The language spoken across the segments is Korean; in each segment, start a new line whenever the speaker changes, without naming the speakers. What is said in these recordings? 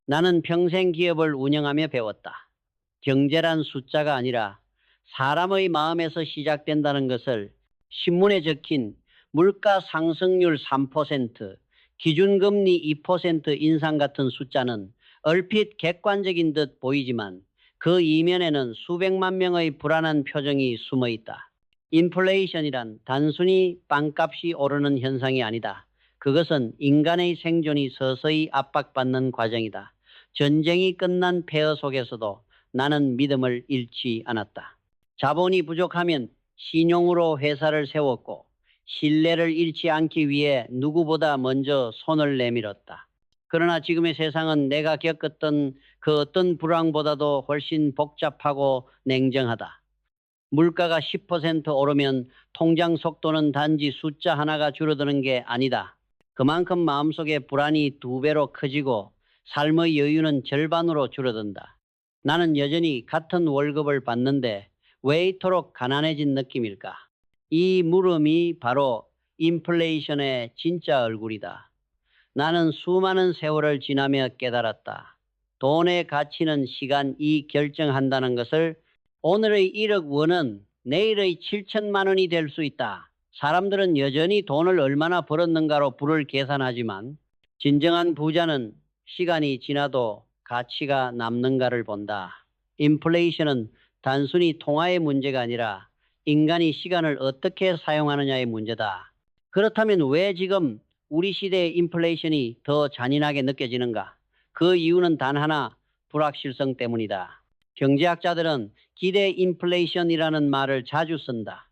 나는 평생 기업을 운영하며 배웠다. 경제란 숫자가 아니라 사람의 마음에서 시작된다는 것을 신문에 적힌 물가 상승률 3%, 기준금리 2% 인상 같은 숫자는 얼핏 객관적인 듯 보이지만 그 이면에는 수백만 명의 불안한 표정이 숨어 있다. 인플레이션이란 단순히 빵값이 오르는 현상이 아니다. 그것은 인간의 생존이 서서히 압박받는 과정이다. 전쟁이 끝난 폐허 속에서도 나는 믿음을 잃지 않았다. 자본이 부족하면 신용으로 회사를 세웠고 신뢰를 잃지 않기 위해 누구보다 먼저 손을 내밀었다. 그러나 지금의 세상은 내가 겪었던 그 어떤 불황보다도 훨씬 복잡하고 냉정하다. 물가가 10% 오르면 통장 속도는 단지 숫자 하나가 줄어드는 게 아니다. 그만큼 마음속의 불안이 2배로 커지고 삶의 여유는 절반으로 줄어든다. 나는 여전히 같은 월급을 받는데 왜 이토록 가난해진 느낌일까? 이 물음이 바로 인플레이션의 진짜 얼굴이다. 나는 수많은 세월을 지나며 깨달았다. 돈의 가치는 시간이 결정한다는 것을. 오늘의 1억 원은 내일의 7천만 원이 될 수 있다. 사람들은 여전히 돈을 얼마나 벌었는가로 부를 계산하지만 진정한 부자는 시간이 지나도 가치가 남는가를 본다. 인플레이션은 단순히 통화의 문제가 아니라 인간이 시간을 어떻게 사용하느냐의 문제다. 그렇다면 왜 지금 우리 시대의 인플레이션이 더 잔인하게 느껴지는가? 그 이유는 단 하나, 불확실성 때문이다. 경제학자들은 기대 인플레이션이라는 말을 자주 쓴다.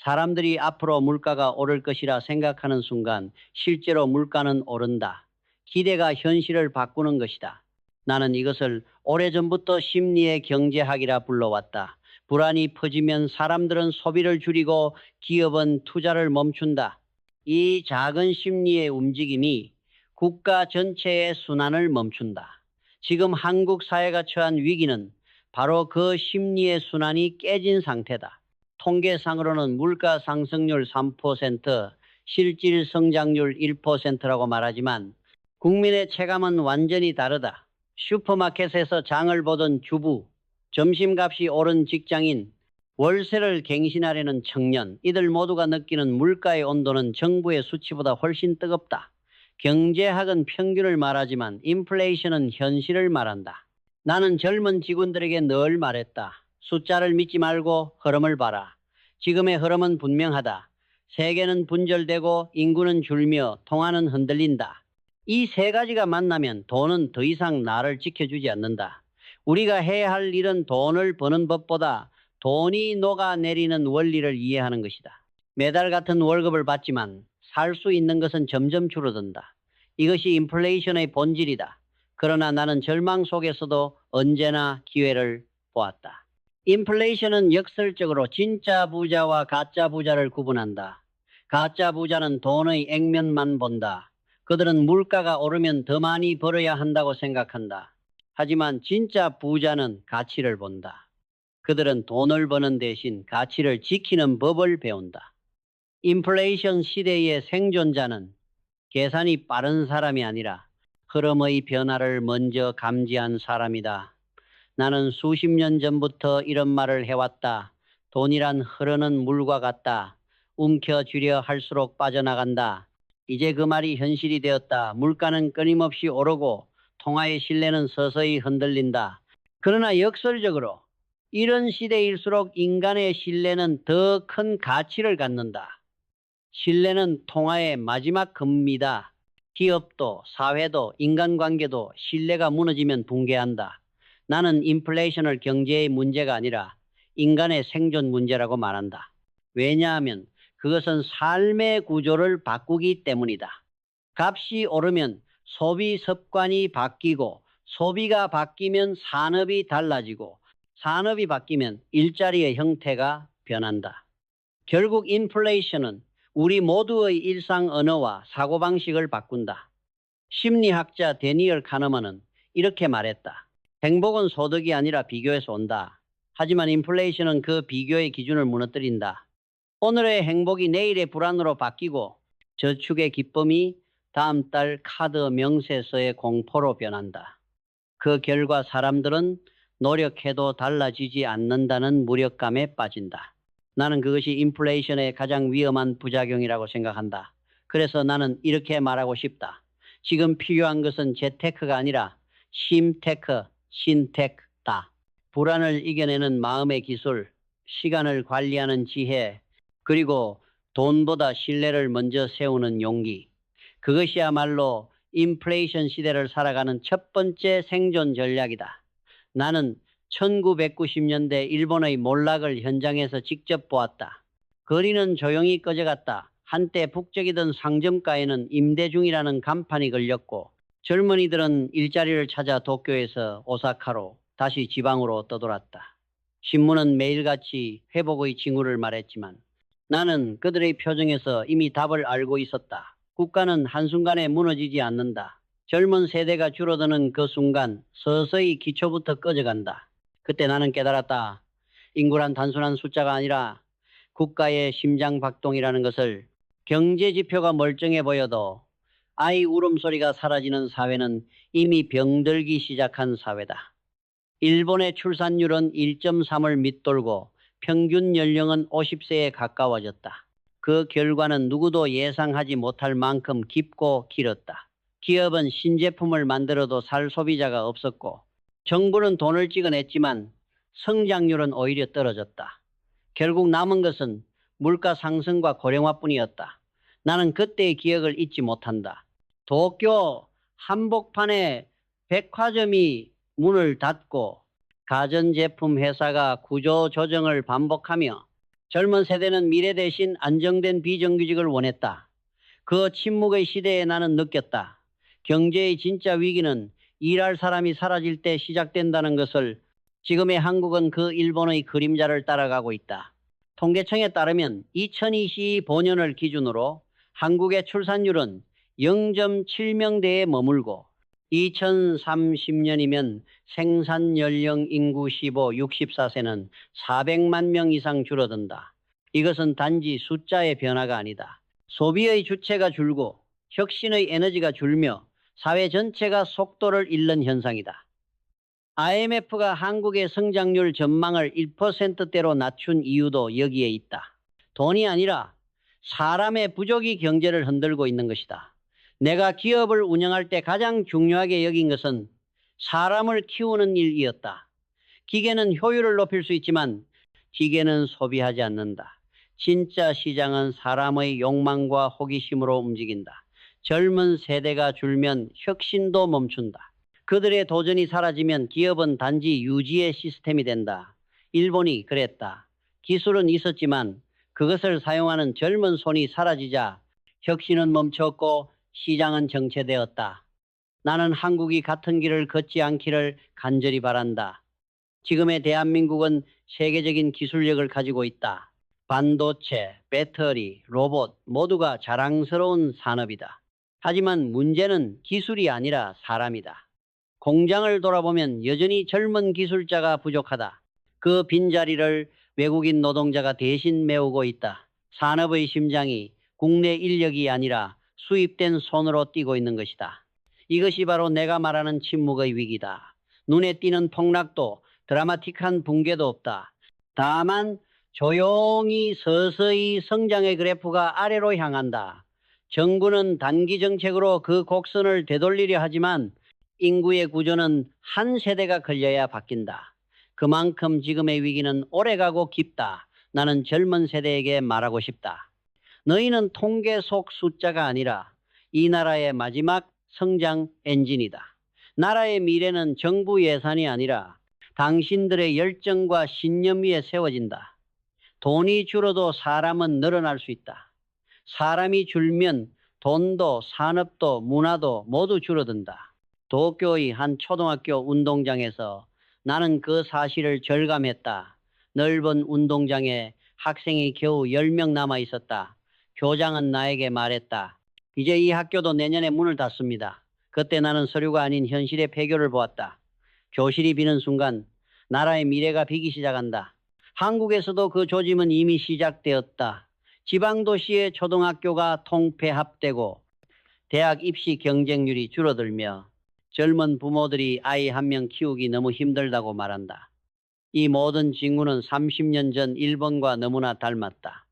사람들이 앞으로 물가가 오를 것이라 생각하는 순간 실제로 물가는 오른다. 기대가 현실을 바꾸는 것이다. 나는 이것을 오래전부터 심리의 경제학이라 불러왔다. 불안이 퍼지면 사람들은 소비를 줄이고 기업은 투자를 멈춘다. 이 작은 심리의 움직임이 국가 전체의 순환을 멈춘다. 지금 한국 사회가 처한 위기는 바로 그 심리의 순환이 깨진 상태다. 통계상으로는 물가 상승률 3%, 실질 성장률 1%라고 말하지만 국민의 체감은 완전히 다르다. 슈퍼마켓에서 장을 보던 주부, 점심값이 오른 직장인, 월세를 갱신하려는 청년, 이들 모두가 느끼는 물가의 온도는 정부의 수치보다 훨씬 뜨겁다. 경제학은 평균을 말하지만 인플레이션은 현실을 말한다. 나는 젊은 직원들에게 늘 말했다. 숫자를 믿지 말고 흐름을 봐라. 지금의 흐름은 분명하다. 세계는 분절되고 인구는 줄며 통화는 흔들린다. 이 세 가지가 만나면 돈은 더 이상 나를 지켜주지 않는다. 우리가 해야 할 일은 돈을 버는 법보다 돈이 녹아내리는 원리를 이해하는 것이다. 매달 같은 월급을 받지만 살 수 있는 것은 점점 줄어든다. 이것이 인플레이션의 본질이다. 그러나 나는 절망 속에서도 언제나 기회를 보았다. 인플레이션은 역설적으로 진짜 부자와 가짜 부자를 구분한다. 가짜 부자는 돈의 액면만 본다. 그들은 물가가 오르면 더 많이 벌어야 한다고 생각한다. 하지만 진짜 부자는 가치를 본다. 그들은 돈을 버는 대신 가치를 지키는 법을 배운다. 인플레이션 시대의 생존자는 계산이 빠른 사람이 아니라 흐름의 변화를 먼저 감지한 사람이다. 나는 수십 년 전부터 이런 말을 해왔다. 돈이란 흐르는 물과 같다. 움켜쥐려 할수록 빠져나간다. 이제 그 말이 현실이 되었다. 물가는 끊임없이 오르고 통화의 신뢰는 서서히 흔들린다. 그러나 역설적으로 이런 시대일수록 인간의 신뢰는 더 큰 가치를 갖는다. 신뢰는 통화의 마지막 금이다. 기업도 사회도 인간관계도 신뢰가 무너지면 붕괴한다. 나는 인플레이션을 경제의 문제가 아니라 인간의 생존 문제라고 말한다. 왜냐하면 그것은 삶의 구조를 바꾸기 때문이다. 값이 오르면 소비 습관이 바뀌고 소비가 바뀌면 산업이 달라지고 산업이 바뀌면 일자리의 형태가 변한다. 결국 인플레이션은 우리 모두의 일상 언어와 사고방식을 바꾼다. 심리학자 데니얼 카너먼은 이렇게 말했다. 행복은 소득이 아니라 비교에서 온다. 하지만 인플레이션은 그 비교의 기준을 무너뜨린다. 오늘의 행복이 내일의 불안으로 바뀌고 저축의 기쁨이 다음 달 카드 명세서의 공포로 변한다. 그 결과 사람들은 노력해도 달라지지 않는다는 무력감에 빠진다. 나는 그것이 인플레이션의 가장 위험한 부작용이라고 생각한다. 그래서 나는 이렇게 말하고 싶다. 지금 필요한 것은 재테크가 아니라 심테크, 신테크다. 불안을 이겨내는 마음의 기술, 시간을 관리하는 지혜, 그리고 돈보다 신뢰를 먼저 세우는 용기. 그것이야말로 인플레이션 시대를 살아가는 첫 번째 생존 전략이다. 나는 1990년대 일본의 몰락을 현장에서 직접 보았다. 거리는 조용히 꺼져갔다. 한때 북적이던 상점가에는 임대 중이라는 간판이 걸렸고 젊은이들은 일자리를 찾아 도쿄에서 오사카로 다시 지방으로 떠돌았다. 신문은 매일같이 회복의 징후를 말했지만 나는 그들의 표정에서 이미 답을 알고 있었다. 국가는 한순간에 무너지지 않는다. 젊은 세대가 줄어드는 그 순간 서서히 기초부터 꺼져간다. 그때 나는 깨달았다. 인구란 단순한 숫자가 아니라 국가의 심장박동이라는 것을. 경제 지표가 멀쩡해 보여도 아이 울음소리가 사라지는 사회는 이미 병들기 시작한 사회다. 일본의 출산율은 1.3을 밑돌고 평균 연령은 50세에 가까워졌다. 그 결과는 누구도 예상하지 못할 만큼 깊고 길었다. 기업은 신제품을 만들어도 살 소비자가 없었고 정부는 돈을 찍어냈지만 성장률은 오히려 떨어졌다. 결국 남은 것은 물가 상승과 고령화뿐이었다. 나는 그때의 기억을 잊지 못한다. 도쿄 한복판에 백화점이 문을 닫고 가전제품 회사가 구조조정을 반복하며 젊은 세대는 미래 대신 안정된 비정규직을 원했다. 그 침묵의 시대에 나는 느꼈다. 경제의 진짜 위기는 일할 사람이 사라질 때 시작된다는 것을. 지금의 한국은 그 일본의 그림자를 따라가고 있다. 통계청에 따르면 2025년을 기준으로 한국의 출산율은 0.7명대에 머물고 2030년이면 생산 연령 인구 15, 64세는 400만 명 이상 줄어든다. 이것은 단지 숫자의 변화가 아니다. 소비의 주체가 줄고 혁신의 에너지가 줄며 사회 전체가 속도를 잃는 현상이다. IMF가 한국의 성장률 전망을 1%대로 낮춘 이유도 여기에 있다. 돈이 아니라 사람의 부족이 경제를 흔들고 있는 것이다. 내가 기업을 운영할 때 가장 중요하게 여긴 것은 사람을 키우는 일이었다. 기계는 효율을 높일 수 있지만 기계는 소비하지 않는다. 진짜 시장은 사람의 욕망과 호기심으로 움직인다. 젊은 세대가 줄면 혁신도 멈춘다. 그들의 도전이 사라지면 기업은 단지 유지의 시스템이 된다. 일본이 그랬다. 기술은 있었지만 그것을 사용하는 젊은 손이 사라지자 혁신은 멈췄고 시장은 정체되었다. 나는 한국이 같은 길을 걷지 않기를 간절히 바란다. 지금의 대한민국은 세계적인 기술력을 가지고 있다. 반도체, 배터리, 로봇 모두가 자랑스러운 산업이다. 하지만 문제는 기술이 아니라 사람이다. 공장을 돌아보면 여전히 젊은 기술자가 부족하다. 그 빈자리를 외국인 노동자가 대신 메우고 있다. 산업의 심장이 국내 인력이 아니라 수입된 손으로 뛰고 있는 것이다. 이것이 바로 내가 말하는 침묵의 위기다. 눈에 띄는 폭락도 드라마틱한 붕괴도 없다. 다만 조용히 서서히 성장의 그래프가 아래로 향한다. 정부는 단기 정책으로 그 곡선을 되돌리려 하지만 인구의 구조는 한 세대가 걸려야 바뀐다. 그만큼 지금의 위기는 오래가고 깊다. 나는 젊은 세대에게 말하고 싶다. 너희는 통계 속 숫자가 아니라 이 나라의 마지막 성장 엔진이다. 나라의 미래는 정부 예산이 아니라 당신들의 열정과 신념 위에 세워진다. 돈이 줄어도 사람은 늘어날 수 있다. 사람이 줄면 돈도 산업도 문화도 모두 줄어든다. 도쿄의 한 초등학교 운동장에서 나는 그 사실을 절감했다. 넓은 운동장에 학생이 겨우 10명 남아 있었다. 교장은 나에게 말했다. 이제 이 학교도 내년에 문을 닫습니다. 그때 나는 서류가 아닌 현실의 폐교를 보았다. 교실이 비는 순간 나라의 미래가 비기 시작한다. 한국에서도 그 조짐은 이미 시작되었다. 지방도시의 초등학교가 통폐합되고 대학 입시 경쟁률이 줄어들며 젊은 부모들이 아이 한 명 키우기 너무 힘들다고 말한다. 이 모든 징후는 30년 전 일본과 너무나 닮았다.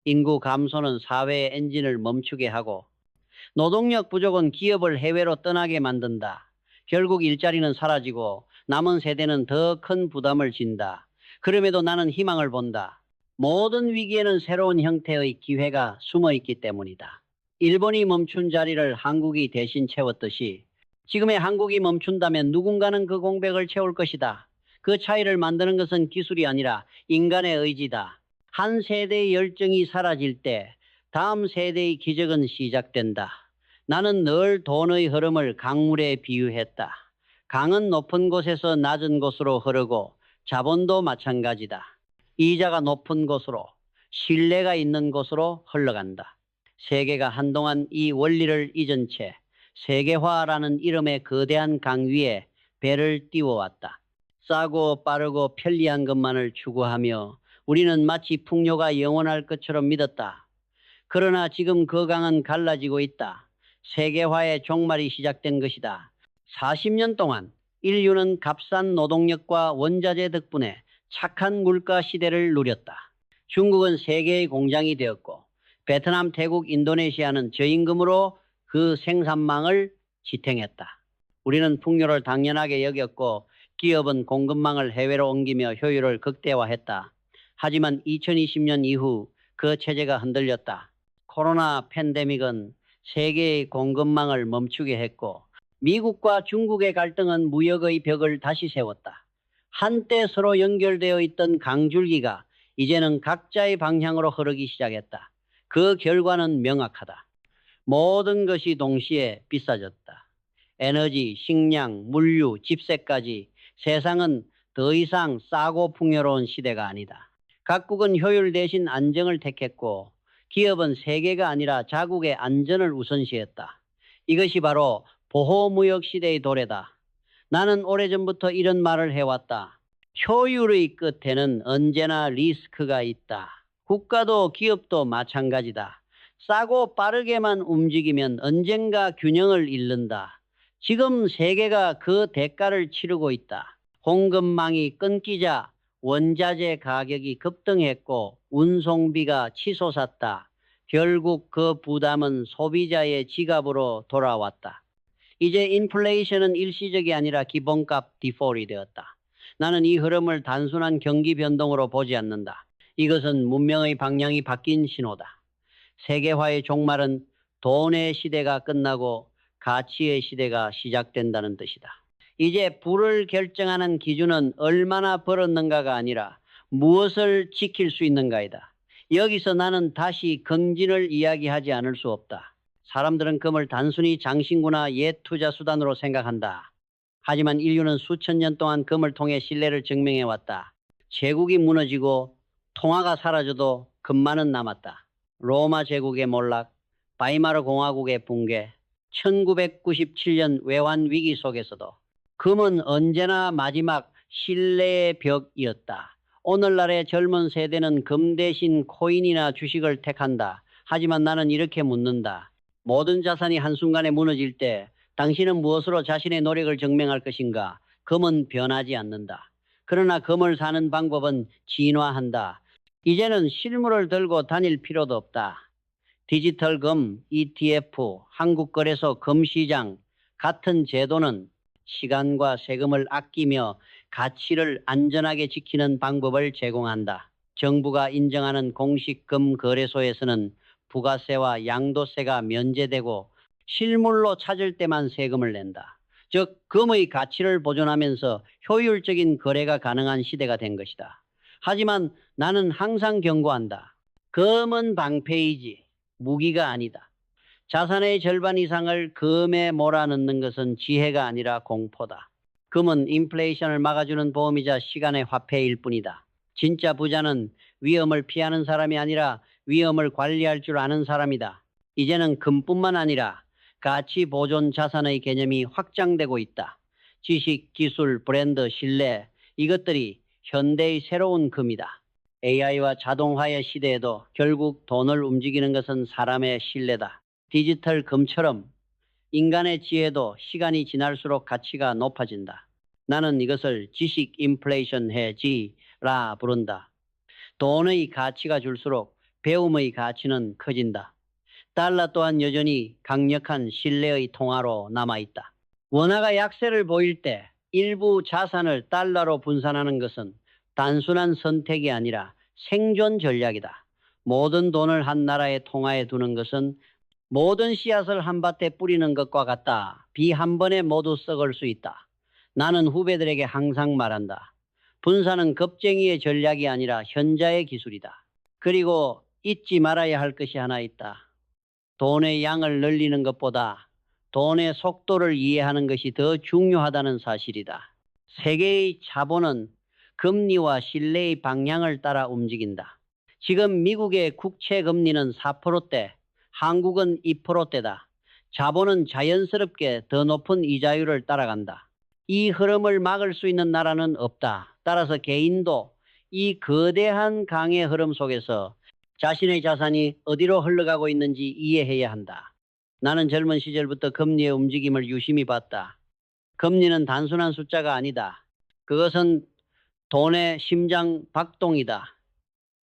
인구 감소는 사회의 엔진을 멈추게 하고 노동력 부족은 기업을 해외로 떠나게 만든다. 결국 일자리는 사라지고 남은 세대는 더 큰 부담을 진다. 그럼에도 나는 희망을 본다. 모든 위기에는 새로운 형태의 기회가 숨어 있기 때문이다. 일본이 멈춘 자리를 한국이 대신 채웠듯이 지금의 한국이 멈춘다면 누군가는 그 공백을 채울 것이다. 그 차이를 만드는 것은 기술이 아니라 인간의 의지다. 한 세대의 열정이 사라질 때 다음 세대의 기적은 시작된다. 나는 늘 돈의 흐름을 강물에 비유했다. 강은 높은 곳에서 낮은 곳으로 흐르고 자본도 마찬가지다. 이자가 높은 곳으로, 신뢰가 있는 곳으로 흘러간다. 세계가 한동안 이 원리를 잊은 채 세계화라는 이름의 거대한 강 위에 배를 띄워왔다. 싸고 빠르고 편리한 것만을 추구하며 우리는 마치 풍요가 영원할 것처럼 믿었다. 그러나 지금 그 강은 갈라지고 있다. 세계화의 종말이 시작된 것이다. 40년 동안 인류는 값싼 노동력과 원자재 덕분에 착한 물가 시대를 누렸다. 중국은 세계의 공장이 되었고 베트남, 태국, 인도네시아는 저임금으로 그 생산망을 지탱했다. 우리는 풍요를 당연하게 여겼고 기업은 공급망을 해외로 옮기며 효율을 극대화했다. 하지만 2020년 이후 그 체제가 흔들렸다. 코로나 팬데믹은 세계의 공급망을 멈추게 했고 미국과 중국의 갈등은 무역의 벽을 다시 세웠다. 한때 서로 연결되어 있던 강줄기가 이제는 각자의 방향으로 흐르기 시작했다. 그 결과는 명확하다. 모든 것이 동시에 비싸졌다. 에너지, 식량, 물류, 집세까지 세상은 더 이상 싸고 풍요로운 시대가 아니다. 각국은 효율 대신 안정을 택했고 기업은 세계가 아니라 자국의 안전을 우선시했다. 이것이 바로 보호무역 시대의 도래다. 나는 오래전부터 이런 말을 해왔다. 효율의 끝에는 언제나 리스크가 있다. 국가도 기업도 마찬가지다. 싸고 빠르게만 움직이면 언젠가 균형을 잃는다. 지금 세계가 그 대가를 치르고 있다. 공급망이 끊기자 원자재 가격이 급등했고 운송비가 치솟았다. 결국 그 부담은 소비자의 지갑으로 돌아왔다. 이제 인플레이션은 일시적이 아니라 기본값 디폴이 되었다. 나는 이 흐름을 단순한 경기 변동으로 보지 않는다. 이것은 문명의 방향이 바뀐 신호다. 세계화의 종말은 돈의 시대가 끝나고 가치의 시대가 시작된다는 뜻이다. 이제 부를 결정하는 기준은 얼마나 벌었는가가 아니라 무엇을 지킬 수 있는가이다. 여기서 나는 다시 금진을 이야기하지 않을 수 없다. 사람들은 금을 단순히 장신구나 옛 투자 수단으로 생각한다. 하지만 인류는 수천 년 동안 금을 통해 신뢰를 증명해왔다. 제국이 무너지고 통화가 사라져도 금만은 남았다. 로마 제국의 몰락, 바이마르 공화국의 붕괴, 1997년 외환 위기 속에서도 금은 언제나 마지막 신뢰의 벽이었다. 오늘날의 젊은 세대는 금 대신 코인이나 주식을 택한다. 하지만 나는 이렇게 묻는다. 모든 자산이 한순간에 무너질 때 당신은 무엇으로 자신의 노력을 증명할 것인가? 금은 변하지 않는다. 그러나 금을 사는 방법은 진화한다. 이제는 실물을 들고 다닐 필요도 없다. 디지털 금, ETF, 한국거래소 금시장 같은 제도는 시간과 세금을 아끼며 가치를 안전하게 지키는 방법을 제공한다. 정부가 인정하는 공식 금 거래소에서는 부가세와 양도세가 면제되고 실물로 찾을 때만 세금을 낸다. 즉 금의 가치를 보존하면서 효율적인 거래가 가능한 시대가 된 것이다. 하지만 나는 항상 경고한다. 금은 방패이지 무기가 아니다. 자산의 절반 이상을 금에 몰아넣는 것은 지혜가 아니라 공포다. 금은 인플레이션을 막아주는 보험이자 시간의 화폐일 뿐이다. 진짜 부자는 위험을 피하는 사람이 아니라 위험을 관리할 줄 아는 사람이다. 이제는 금뿐만 아니라 가치 보존 자산의 개념이 확장되고 있다. 지식, 기술, 브랜드, 신뢰 이것들이 현대의 새로운 금이다. AI와 자동화의 시대에도 결국 돈을 움직이는 것은 사람의 신뢰다. 디지털 금처럼 인간의 지혜도 시간이 지날수록 가치가 높아진다. 나는 이것을 지식 인플레이션 해지라 부른다. 돈의 가치가 줄수록 배움의 가치는 커진다. 달러 또한 여전히 강력한 신뢰의 통화로 남아있다. 원화가 약세를 보일 때 일부 자산을 달러로 분산하는 것은 단순한 선택이 아니라 생존 전략이다. 모든 돈을 한 나라의 통화에 두는 것은 모든 씨앗을 한 밭에 뿌리는 것과 같다. 비 한 번에 모두 썩을 수 있다. 나는 후배들에게 항상 말한다. 분산은 겁쟁이의 전략이 아니라 현자의 기술이다. 그리고 잊지 말아야 할 것이 하나 있다. 돈의 양을 늘리는 것보다 돈의 속도를 이해하는 것이 더 중요하다는 사실이다. 세계의 자본은 금리와 신뢰의 방향을 따라 움직인다. 지금 미국의 국채 금리는 4%대, 한국은 2%대다. 자본은 자연스럽게 더 높은 이자율을 따라간다. 이 흐름을 막을 수 있는 나라는 없다. 따라서 개인도 이 거대한 강의 흐름 속에서 자신의 자산이 어디로 흘러가고 있는지 이해해야 한다. 나는 젊은 시절부터 금리의 움직임을 유심히 봤다. 금리는 단순한 숫자가 아니다. 그것은 돈의 심장 박동이다.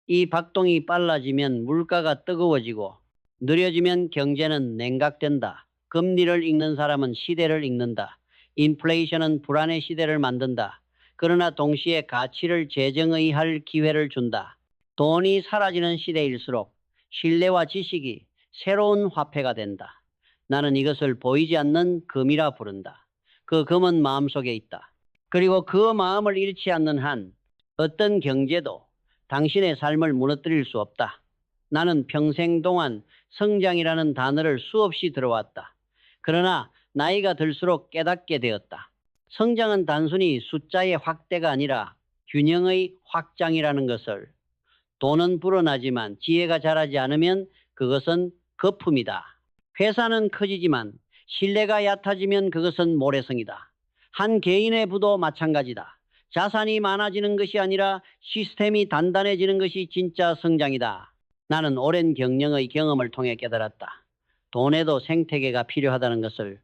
이 박동이 빨라지면 물가가 뜨거워지고 느려지면 경제는 냉각된다. 금리를 읽는 사람은 시대를 읽는다. 인플레이션은 불안의 시대를 만든다. 그러나 동시에 가치를 재정의할 기회를 준다. 돈이 사라지는 시대일수록 신뢰와 지식이 새로운 화폐가 된다. 나는 이것을 보이지 않는 금이라 부른다. 그 금은 마음속에 있다. 그리고 그 마음을 잃지 않는 한 어떤 경제도 당신의 삶을 무너뜨릴 수 없다. 나는 평생 동안 성장이라는 단어를 수없이 들어왔다. 그러나 나이가 들수록 깨닫게 되었다. 성장은 단순히 숫자의 확대가 아니라 균형의 확장이라는 것을. 돈은 불어나지만 지혜가 자라지 않으면 그것은 거품이다. 회사는 커지지만 신뢰가 얕아지면 그것은 모래성이다. 한 개인의 부도 마찬가지다. 자산이 많아지는 것이 아니라 시스템이 단단해지는 것이 진짜 성장이다. 나는 오랜 경영의 경험을 통해 깨달았다. 돈에도 생태계가 필요하다는 것을.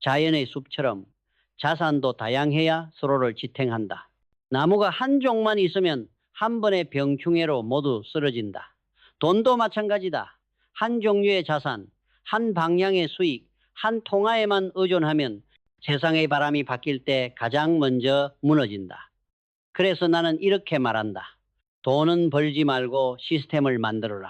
자연의 숲처럼 자산도 다양해야 서로를 지탱한다. 나무가 한 종만 있으면 한 번의 병충해로 모두 쓰러진다. 돈도 마찬가지다. 한 종류의 자산, 한 방향의 수익, 한 통화에만 의존하면 세상의 바람이 바뀔 때 가장 먼저 무너진다. 그래서 나는 이렇게 말한다. 돈은 벌지 말고 시스템을 만들어라.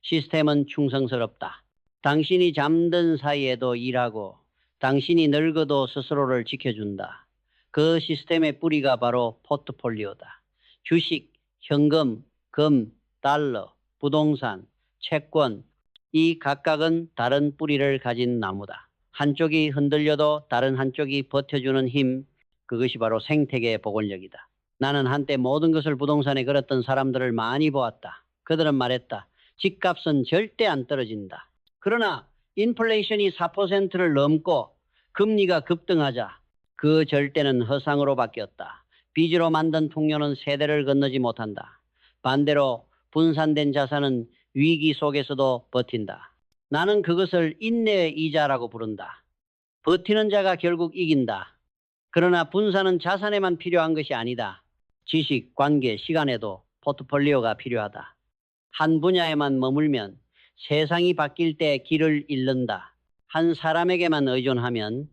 시스템은 충성스럽다. 당신이 잠든 사이에도 일하고 당신이 늙어도 스스로를 지켜준다. 그 시스템의 뿌리가 바로 포트폴리오다. 주식, 현금, 금, 달러, 부동산, 채권, 이 각각은 다른 뿌리를 가진 나무다. 한쪽이 흔들려도 다른 한쪽이 버텨주는 힘, 그것이 바로 생태계의 복원력이다. 나는 한때 모든 것을 부동산에 걸었던 사람들을 많이 보았다. 그들은 말했다. 집값은 절대 안 떨어진다. 그러나 인플레이션이 4%를 넘고 금리가 급등하자 그 절대는 허상으로 바뀌었다. 빚으로 만든 풍요는 세대를 건너지 못한다. 반대로 분산된 자산은 위기 속에서도 버틴다. 나는 그것을 인내의 이자라고 부른다. 버티는 자가 결국 이긴다. 그러나 분산은 자산에만 필요한 것이 아니다. 지식, 관계, 시간에도 포트폴리오가 필요하다. 한 분야에만 머물면 세상이 바뀔 때 길을 잃는다. 한 사람에게만 의존하면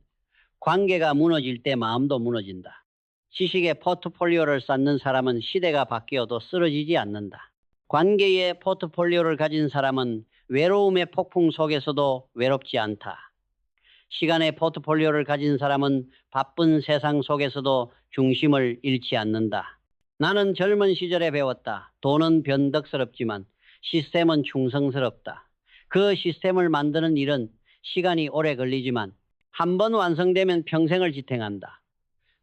관계가 무너질 때 마음도 무너진다. 지식의 포트폴리오를 쌓는 사람은 시대가 바뀌어도 쓰러지지 않는다. 관계의 포트폴리오를 가진 사람은 외로움의 폭풍 속에서도 외롭지 않다. 시간의 포트폴리오를 가진 사람은 바쁜 세상 속에서도 중심을 잃지 않는다. 나는 젊은 시절에 배웠다. 돈은 변덕스럽지만 시스템은 충성스럽다. 그 시스템을 만드는 일은 시간이 오래 걸리지만 한 번 완성되면 평생을 지탱한다.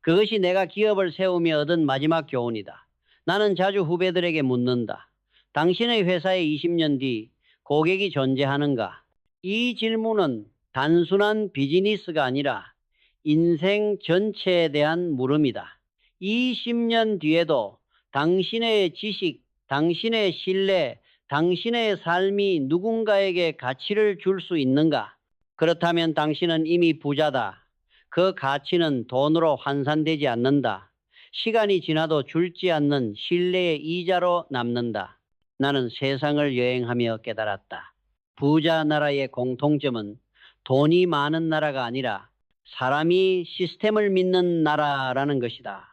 그것이 내가 기업을 세우며 얻은 마지막 교훈이다. 나는 자주 후배들에게 묻는다. 당신의 회사에 20년 뒤 고객이 존재하는가? 이 질문은 단순한 비즈니스가 아니라 인생 전체에 대한 물음이다. 20년 뒤에도 당신의 지식, 당신의 신뢰, 당신의 삶이 누군가에게 가치를 줄 수 있는가? 그렇다면 당신은 이미 부자다. 그 가치는 돈으로 환산되지 않는다. 시간이 지나도 줄지 않는 신뢰의 이자로 남는다. 나는 세상을 여행하며 깨달았다. 부자 나라의 공통점은 돈이 많은 나라가 아니라 사람이 시스템을 믿는 나라라는 것이다.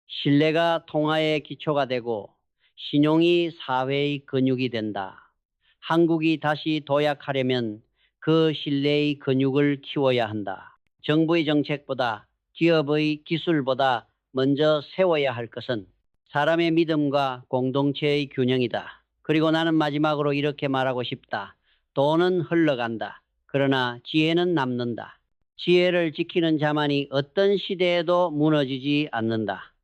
신뢰가 통화의 기초가 되고 신용이 사회의 근육이 된다. 한국이 다시 도약하려면 그 신뢰의 근육을 키워야 한다. 정부의 정책보다 기업의 기술보다 먼저 세워야 할 것은 사람의 믿음과 공동체의 균형이다. 그리고 나는 마지막으로 이렇게 말하고 싶다. 돈은 흘러간다. 그러나 지혜는 남는다. 지혜를 지키는 자만이 어떤 시대에도 무너지지 않는다.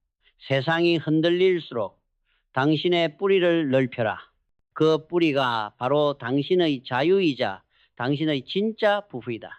세상이 흔들릴수록 당신의 뿌리를 넓혀라. 그 뿌리가 바로 당신의 자유이자 당신의 진짜 부부이다.